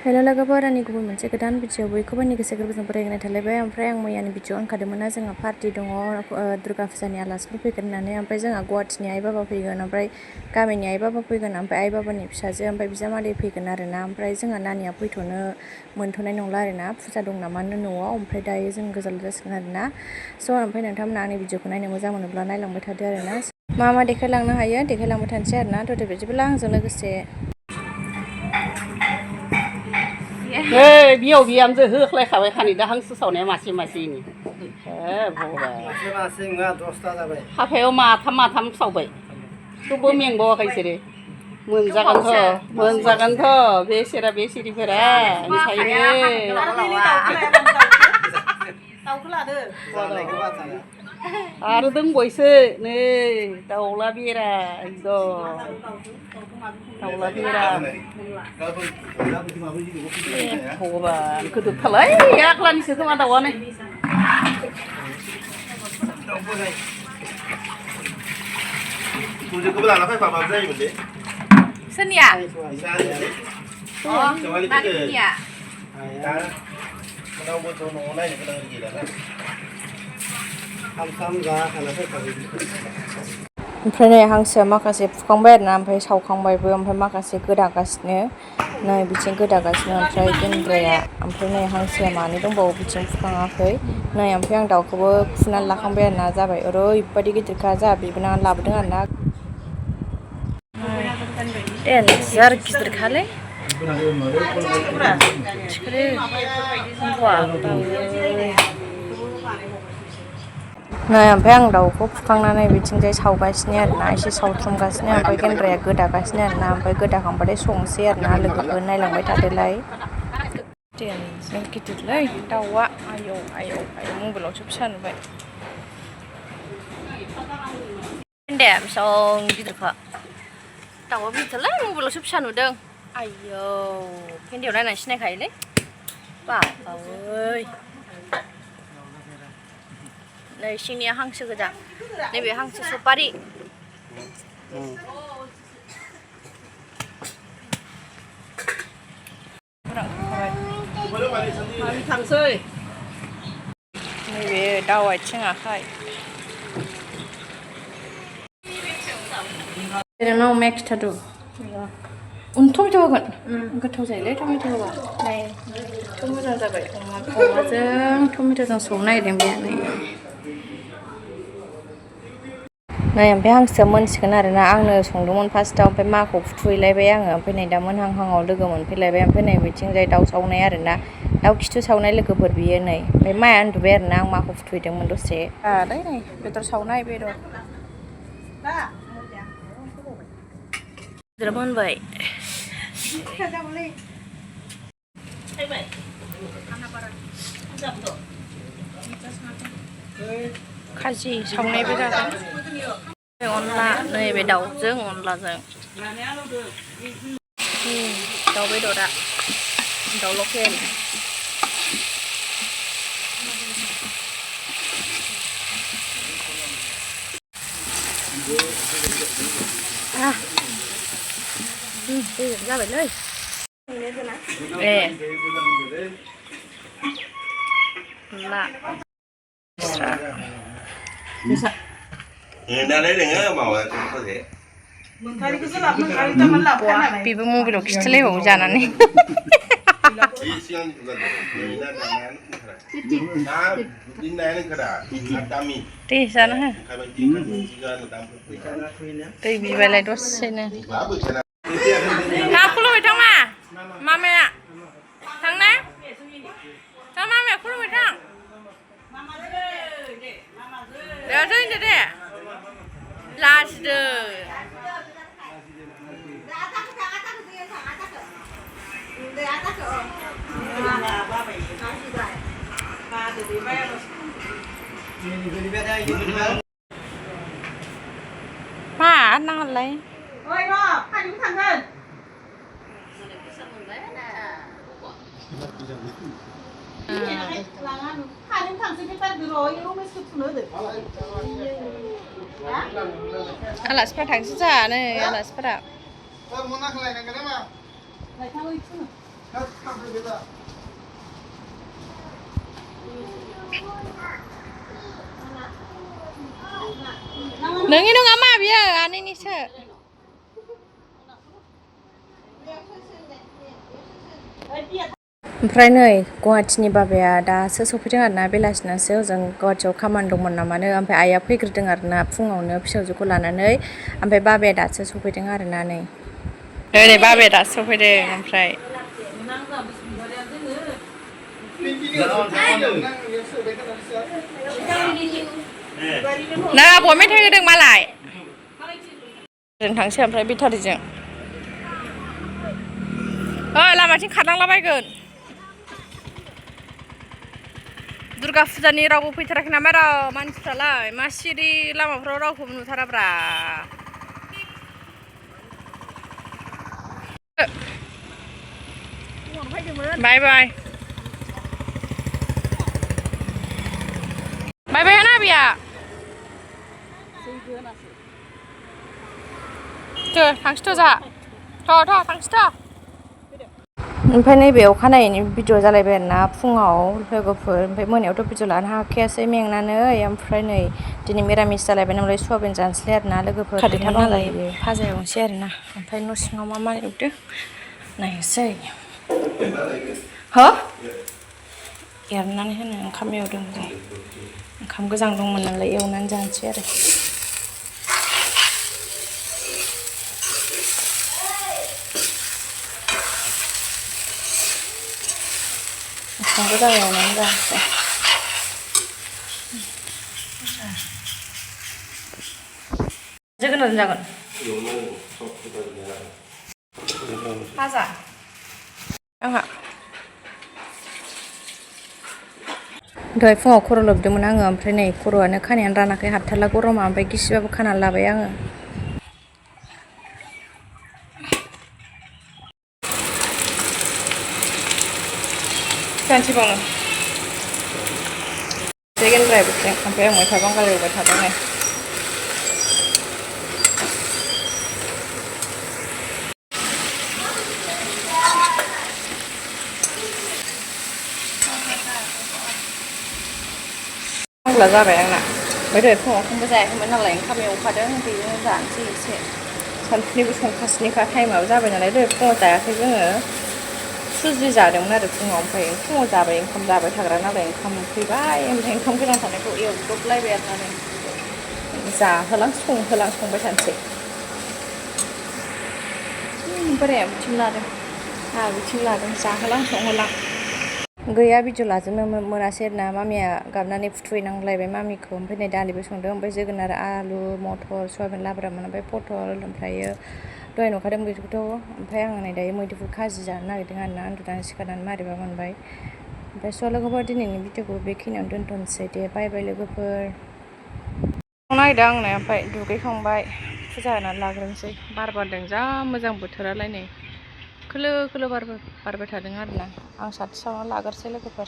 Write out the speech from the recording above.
हेल' लोगोफोर आंनि गुबुन मोनसे गोदान भिडिअ बयखौबो गोसो गोरबोजों बरायनाय थालायबाय। ओमफ्राय आं मैयानि भिडिअ ओंखारदोंमोन जोंहा पार्टि दङ दुर्गा फुजानि आलासिफोर फैगोन होननानै। ओमफ्राय जोंहा गुवाहाटिनि आइ बाबा फैगोन, ओमफ्राय गामिनि आइ बाबा फैगोन, ओमफ्राय आइ बाबानि फिसाजो ओमफ्राय बिजामादै फैगोन आरोना। ओमफ्राय जोंहा नानिया फैथ'नो मोनथ'नाय नंला आरोना, फुजा दं नामानो न'आव। ओमफ्राय दायो जों गोजान जासिगोन आरोना। स' ओमफ्राय नोंथांमोना आंनि भिडिअखौ नायनो मोजां मोनोब्ला नायलांबाय थादो आरोना। मा मा देखायलांनो हायो देखायलांबाय थानोसै आरोना। थ' बिदिब्ला आंजों लोगोसे बियाव बिहामजो होख्लायखाबाय खानै दा हांसो सावनाया मासे मासेनि हाफायाव माथाम सावबाय थेवबो मेंबावाखै बिसोरो। मोनजागोनथ' बे सिरिफोरा ओंखायनो आरो दंबायसो नै दाउला बेरा एकदम दाउला बेरा भगबान गोदोरथारलै आग्लानिसो खोमा दाउआनो। सोरनिया? ओमफ्राय नै हांसोआ माखासे फुखांबाय आरोना, ओमफ्राय सावखांबायबो, ओमफ्राय माखासे गोदागासिनो नै बिथिं गोदागासिनो ओमफ्राय गेन्द्राया। ओमफ्राय नै हांसोआ मानै दंबावो बिथिं फुखाङाखै नै। ओमफ्राय आं दाउखौबो फुनानै लाखांबाय आरोना, जाबाय ओरैबायदि गिदिरखा जोंहा बिबोनां लाबोदों आरोना। देन्जार गिदिरखालै नै। ओमफ्राय आं दाउखौ फुखांनानै बिथिंजाय सावगासिनो आरोना, एसे सावथ्रुमगासिनो। ओमफ्राय गेन्द्राया गोदागासिनो आरोना, ओमफ्राय गोदाखांबाथाय संसै आरोना। लोगोफोर नायलांबाय थादोलाय। देन्जार गिदिरलै दाउआ, आयौ आयौ आयौ मबाइलावसो फिसा नुबाय। गेन्दाया बेसेबां गिदिरखा, दाउआ गिदिरलै मबाइलावसो फिसा नुदों। आयौ गेन्दायाव नायनानै सिनायखायोलै बाबावै। नै सिंनिया हांसो गोजा, नैबे हांसो सपारि। नैबे दाउ आथिं आखाइ नोंनाव अमाया खिथादो। टमेट' होगोन, गोथाव जायोलै टमेट' होबा। थ' मोजां जाबाय। अमाजों टमेट'जों संनो नागिरदों बे नै। ओमफ्राय हांसोआ मोनसिगोन आरोना, आंनो संदोंमोन फार्स्टआव, ओमफ्राय माखौ फुथुहैलायबाय आङो। ओमफ्राय नै दा मोनहांहाङाव लोगो मोनफैलायबाय। ओमफ्राय नै बिथिंजाय दाउ सावनाय आरोना, दाउ खिथु सावनाय लोगोफोर बियो नै। ओमफ्राय माया उन्दुबाय आरोना, आं माखौ फुथुहैदोंमोन दसे। नै बेदर सावनाय बेदर मोनबाय। खाजि सावनायबो जागोन। अनला नैबे दाउजों अनलाजों दाउ बेदरा, दाउ लकेल। जाबायलै अनला बेबो मबाइलाव खिथालायबावो जानानै। दे जानो हो, दै बिबायलाय दसेनो। खुलुमबाय थां मा मामाया थांना दा मामाया खुलुमबाय थां दे लाजिदो। मा नाङालाय आलासिफ्रा थांसै जानो आलासिफोरा नोंनि नङा मा बियो आनैनिसो ओमफ्राय नै गुवाहाटिनि बाबाया दासो सफैदों आरोना बेलासिनासो ओजों गुवाहाटियाव खामानि दंमोन नामानो ओमफ्राय आइया फैग्रोदों आरोना फुङावनो फिसौजोखौ लानानै ओमफ्राय बाबाया दासो सफैदों आरोना नै ओरै बाबाया दासो सफैदों ओमफ्राय ना आब'आ मेथाइ होदों मालाय जों थांसै ओमफ्राय बेटारिजों लामाथिं खारलांलाबायगोन दुर्गा फुजानि रावबो फैथाराखै नामा मानसिफ्रालाय मा सिरि लामाफ्राव रावखौबो नुथाराब्रा बाय बाय बाय बाय ना बिया थांसैथ' जोंहा थ' थांसैथ' ओमफ्राय नैबे अखानायैनि भिडिअ जालायबाय आरोना फुङाव लोगोफोर ओमफ्राय मोनायावथ' भिडिअ लानो हाखायासै मेंनानै ओमफ्राय नै दिनै मिरामिस जालायबाय नालाय सवाबिन जानोसैलाय आरोना लोगोफोर खादैथाम नालाय भाजा एवनोसै आरोना ओमफ्राय न' सिङाव मा एवदो नायनोसै हो एरनानै होनो ओंखाम एवदों जों ओंखाम गोजां दंमोन नालाय एवनानै जानोसै आरो ओंखाम गोजां एवनानै जानोसै जोगोनारजों जागोन भाजा आंहा दहाय फुङाव खर' लोबदोंमोन आङो ओमफ्राय नै खर'आनो खानायानो रानाखै हाबथारला गरमा ओमफ्राय गिसिबाबो खानानै लाबाय आङो जानोसै बावनो चिकेन ड्राइबोजों ओमफ्राय आं मैथा बांगाल एवबाय थादों नै फाग्ला जाबाय आंना ओमफ्राय दहाय फुङाव ओंखामबो जायाखैमोन नालाय ओंखाम एवखादों बेजोंनो जानोसै एसे सानसुनिबो संखासनिखा टाइमाबो जाबाय नालाय दहाय फुङाव जायाखै जोङो सुजि जादोंमोन आरो फुङाव ओमफ्राय फुङाव जाबाय ओंखाम जाबाय थाग्रा नालाय ओंखाम उखैबाय ओमफ्राय ओंखाम गोजां थानायखौ एवदबलायबाय आरोना जाहोलां संहोलां संबाय थानोसै बोराया बिथिं लादों आंहा बिथिं लादों जाहोलां संहोलां गैया भिडिअ लाजोबनो मोनासै आरोना मामिया गाबनानै फुथुहैनांलायबाय मामिखौ ओमफ्राय नै दालिबो संदों ओमफ्राय जोगोनार आलु मटर सयाबिन लाब्रामोन ओमफ्राय पटल ओमफ्रायो दहाय नुखादों बेखौथ' ओमफ्राय आं नै दायो मैद्रुफुल खाजि जानो नागिरदों आरोना उन्दुनानै सिखारनानै मारैबा मोनबाय ओमफ्राय स' लोगोफोर दिनैनि भिडिअखौ बेखिनियावनो दोनथ'नोसै दे बाय बाय लोगोफोर नागिरदों आंनो ओमफ्राय दुगैखांबाय फुजा होनानै लाग्रोनोसै बार बारदों जा मोजां बोथोरालाय नै खोलो खोलो बारबाय थादों आरोना आं साथि सावना लाग्रोसै लोगोफोर